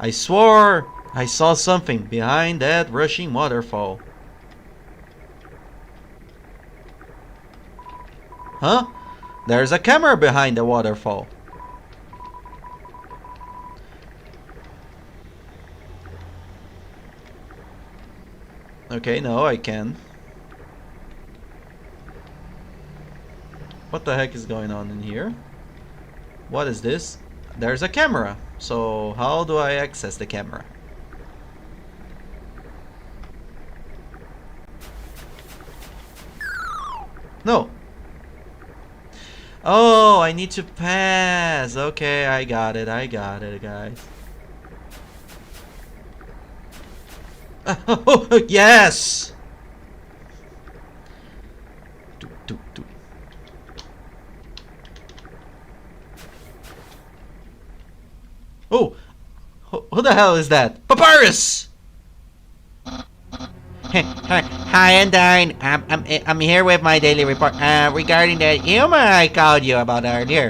I swore I saw something behind that rushing waterfall. Huh? There's a camera behind the waterfall. Okay, no, I can. What the heck is going on in here? What is this? There's a camera. So how do I access the camera? No. Oh, I need to pass. Okay, I got it, guys. Oh, yes! Oh, who the hell is that? Papyrus! Hi, Undyne. I'm here with my daily report regarding the humor I called you about earlier.